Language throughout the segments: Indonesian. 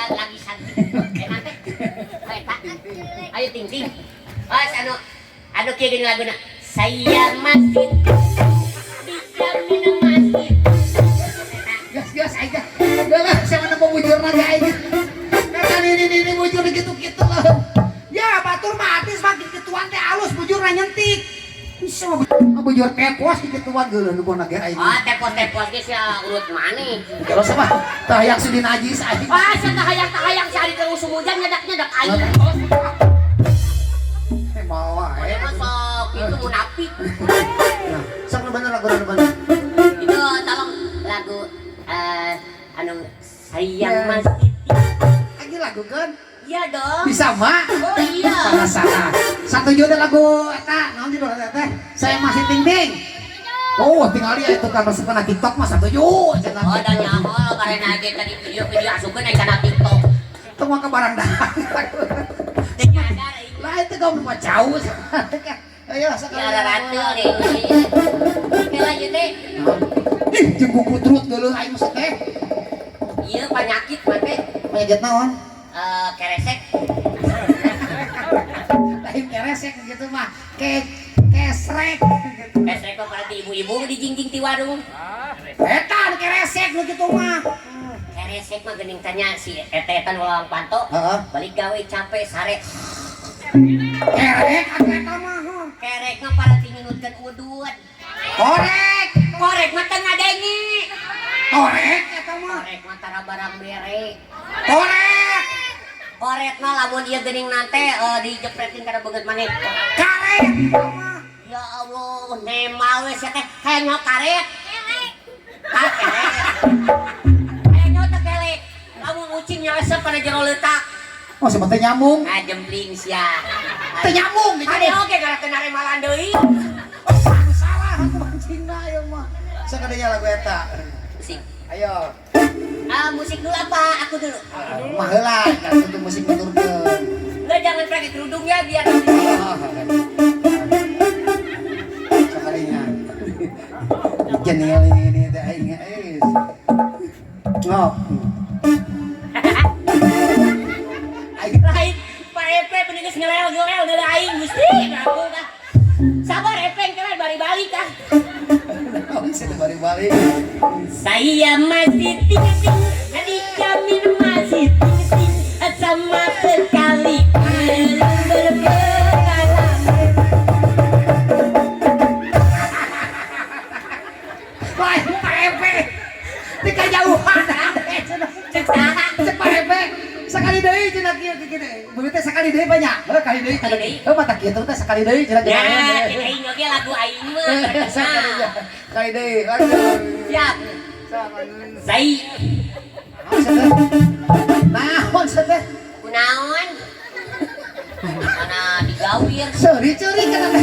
Lagi santai. Ayo ting ting. Anu kieu gini laguna. Saya masih dijamin masih. Gas aja. Udah lah, saya mana mau bujur lagi aja. Kan ini bujur gitu-gitu lah. Ya, batur mah habis makin ketuan teh alus bujur nyentik. Bisa bujur tepos diketuan geuleuh nu bona ge aing. Oh, tepos geus ya urut maneh. Kalau sama tah hayang sudi najis aing. Ah, cenah hayang si ari teh usum hujan nyedak aing. Mau wae. Masuk itu munafik. Nah, sok nu bener lagu bener. Itu tolong lagu anu sayang masih. Lagi lagu kan? Iya dong. Bisa mah? Oh iya. Penasaran. Satu juta lagu eta, naon judul eta? Saya masih ting-ting. Oh, tinggal dia itu kan masuk ke TikTok mah 1 juta. Oh, dan nyaho karena ge tadi video asukeun kana TikTok. Itu mah ke barang dagang. Lah itu kau lupa jauh. Ayo Ya ada ratu deh. Oke lanjut deh. Ih, jeung buku trut geuleuh aing mah teh. Iya penyakit mah teh. Penyakit naon? Keresek. Lain keresek gitu mah. Kesrek. Keresek mah berarti ibu-ibu dijingjing ti warung. Eta anu keresek nu kitu mah. Keresek mah geuning tanya si etetan ulang panto. Heeh. Balik gawe capek sare. Kerek anu eta mah. Kerek mah para tinginutkeun udud. Korek. Korek mah teu ngadengi. Korek eta mah. Korek mah tara barang bere. Korek. Korek mah lamun ieu geuning nate dijepretin kana beungeut maneh. Karet. Ya Allah, nemal we sia teh hayang nyaho karet. Karet. Hayang nyaho teh kelek. Lamun ucing nyelesep kana jero leutak. Oh, sebetulnya nyambung. Ngajempling sia. Teu nyambung gitu. Ade oge gara teu naremalan deui. Salah aku mancingna ieu mah. Sakadenya lagu eta. Musik. Ayo. Musik dulu apa? Aku dulu. Mah heula, kan untuk musik nuturkeun. Enggak jangan pakai kerudung ya biar Sakadenya. Jenil ini teh aing geus. Ngop. lain Pak Epe peninges ngelel-ngelel dari aing gusti aku kah. Sabar Epeng keren balik-balik kah. Naon sih balik-balik. Saya masih ting-ting, dijamin masih ting-ting, sama sekali belum berpengalaman. Lain Pak Epe. Di kajauhan cek saha cek Pak Epe. Sekali deui cenah kieu kieu. Begitu teh sekali deui banyak. Heuh kali deui. Heuh mata kieu teh sekali deui cenah Ya, kieu. kita ingat lagu aing mah. Sekali deui. Lagu. Siap. Zai. Naon teh? Kunaon? Mana digawir? Curi-curi kana teh.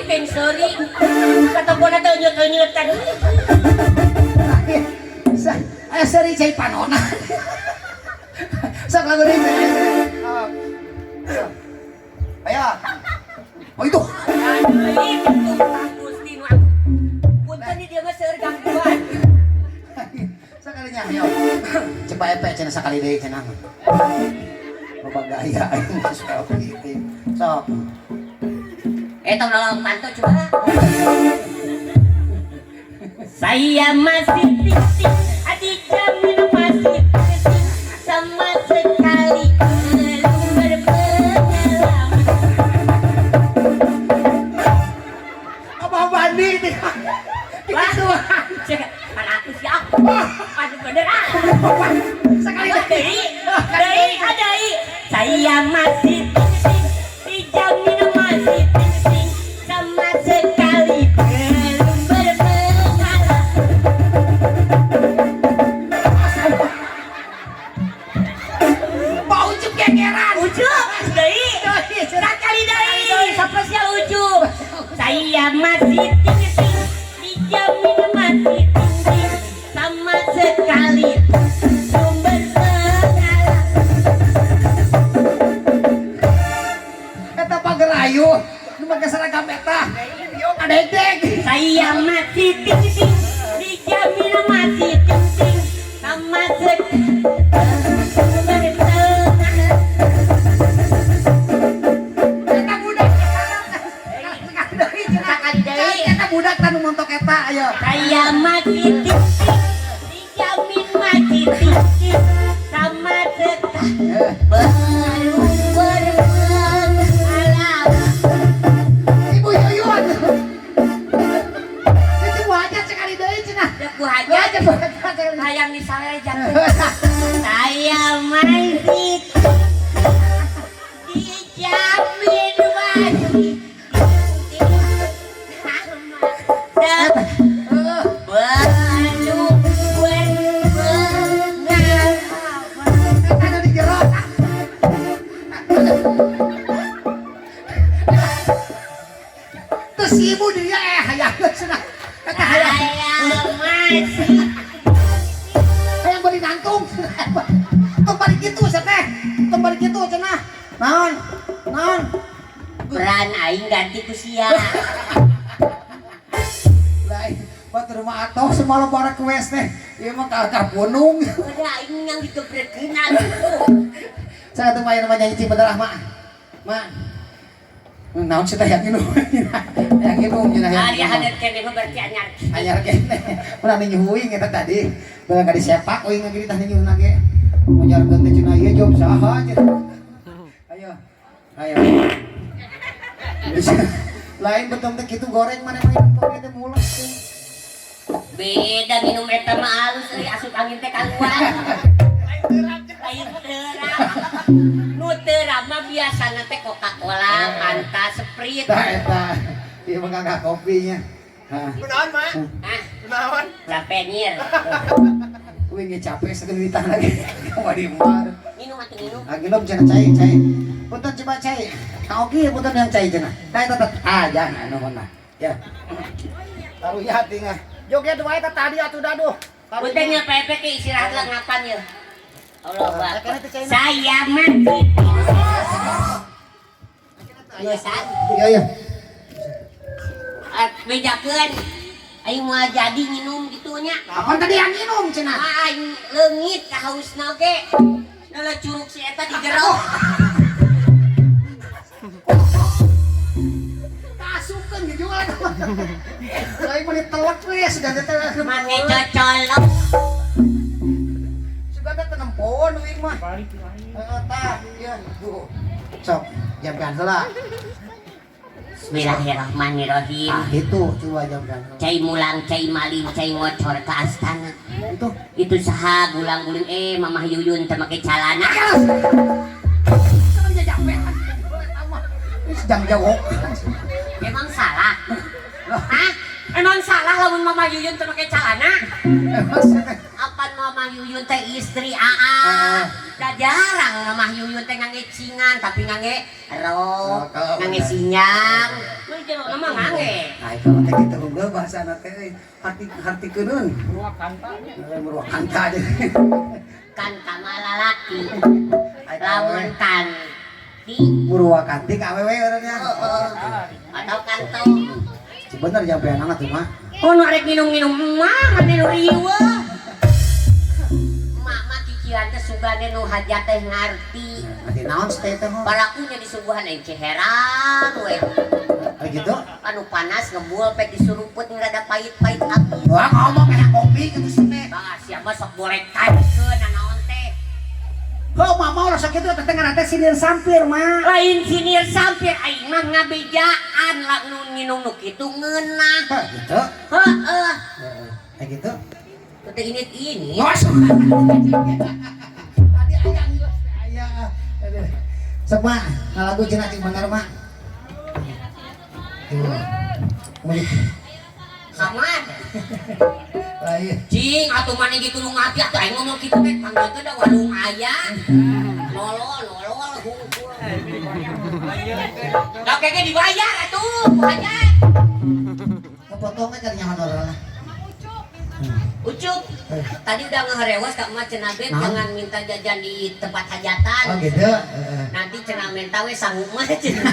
Peng curi. Katapona teh nyut-nyutan. Ayo seri cai panona. Sok lagu deui. Ayo. Oh itu. Gusti nu punten di dia mah seueur gangguan. Sakalinya ayo. Cepat epe cenah sakali deui cenah. Loba gaya aing suka gitu. Sok. Tong nolong panto coba. Saya masih ting-ting, adik jamin masih ting-ting, sama sekali belum berpengalaman. Abah Bandi teh. Wah, cek, mana aku siap? Aduh bener ah. Sekali Adai. Saya masih ting-ting, dijamin masih ting-ting, sama sekali belum berpengalaman. Pak Ucup gegeran. Ucup, deui. Sekali deui. Spesial Ucup. Saya masih ting-ting, dijamin masih ting-ting, sama sekali belum berpengalaman. Saya masih ting-ting, dijamin masih ting-ting sama Eta budak Eta budak tanu montok eta ayo. saya masih ting-ting, dijamin masih ting-ting sama baru berenang alam. Ibu Yuyun. Itu wajah sekali deui cenah. Deku aja hayang misalnya jatuh. Saya masih dijamin masih baru berenang. Ada di jero. Terus si ibu dia hayang cenah. Eta hayang. Saya masih Hayang beli nangtung. Tong balik kitu teh. Tong balik kitu cenah. Naon? Naon? beran aing ganti ku sia. Lain batur mah atoh semalam para kues teh. Ieu mah ka gunung. Udah aing yang digebrekeun atuh. Saya tuh main namanya cicing bener ah mak. Mak. Naon sih teh yang minum? Yang minum cenah yang. Ari hadir kene mah berarti anyar. Anyar kene. Ulah nyuhuing eta tadi. Beul ka disepak euy ngagiri tah nyuhun ge. Mojarkeun teh cenah ieu job saha cenah. Ayo. Ayo. Lain betul teh kitu goreng mana main kopi teh mules tuh. Beda minum eta mah alus euy asup angin teh kaluar. Lain teuram. Nu teuram mah biasana teh Coca-Cola, Fanta, Sprite. Tah eta. Ieu mah kagak kopinya. Hah. Kunaon, Mak? Ah, Kunaon? capek nyir. Kuwi ge capek sekali ditah lagi. Ka di mar. Minum atuh minum. Nginum cenah cai. Punten coba cai. Ka oge punten yang cai cenah. Tah eta ah jangan anu mah. Ya. Taruh ya tingah. Joget wae teh tadi atuh daduh. Punten nya pepe ke istirahat lah ngapan ye. Allah Kan Akbar. itu China. Saya mati. Biasaan. Iya. Bejakeun. Aing mau jadi minum gitunya. Apaan tadi yang minum cenah? Aing leungit ka hausna ge. Nala curug si eta di jero. Kasupkeun dijual. Lain mah ditelek we sudah teh. Make cocolok. Sudah teh nempon we mah. Heeh tah, ieu. Tuh. Sok, jamkan heula. Bismillahirrahmanirrahim. Ah, itu coba jamkan. Cai mulang, cai maling, cai ngocor ke astana. Itu. Itu saha gulang-guling Mamah Yuyun teu make calana. Kan jajampe. Ini sedang jawab. Emang salah? Hah? Emang salah lamun Mamah Yuyun teu make calana? Apan Mamah Yuyun teh istri Aa. Da jarang Mamah Yuyun teh ngangge cingan tapi ngangge rok, ngangge sinyang. Mun jero mah ngangge. Nah, kalau teh kita unggul bahasa teh hati keun. Meruak kanta aja. Kan kama lalaki. Lamun kan di Meruak kanti ka awewe urangnya. atau kantong. Sebener jampe anak tuh mah. Oh, nu arek minum-minum mah mah nu riweuh. Mama cicilan teh sugane nu hajat teh ngarti. Nanti naon teh teh mah. Barakunya disuguhan aing ceheran we. Kayak gitu. Anu panas ngebul pek disuruput nu rada pahit-pahit abdi. Wah ngomong kayak kopi gitu sih teh. Bang siapa sok boleh taikeun naon teh. Kok mama ulah sakitu teh tengah teh sinir sampir mah. Lain sinir sampir aing mah ngabejaan lah nu nginum nu kitu ngeunah. Hah, gitu. Heeh. Kayak gitu. Teu ini. Ngos. Tadi ayang aya. Sok mah, ngalagu cenah cing bener mah. Tuh. Mulik. Samad. Lain. Cing, atuh mana gitu lu ngati atuh aing ngomong kitu teh panggil teh da warung aya. Nolol hungkul. Da keke dibayar atuh, hajat. Kepotongnya kan nyaman orang. Ucup. Tadi udah ngerewas ka emak cenah beb jangan minta jajan di tempat hajatan. Oh gitu. Nanti cenah minta we sanggup mah cenah.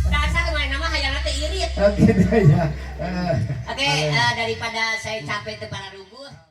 Dasar main nama hayangna teh irit. Oke deh ya. Oke, daripada saya capek teu para rubuh.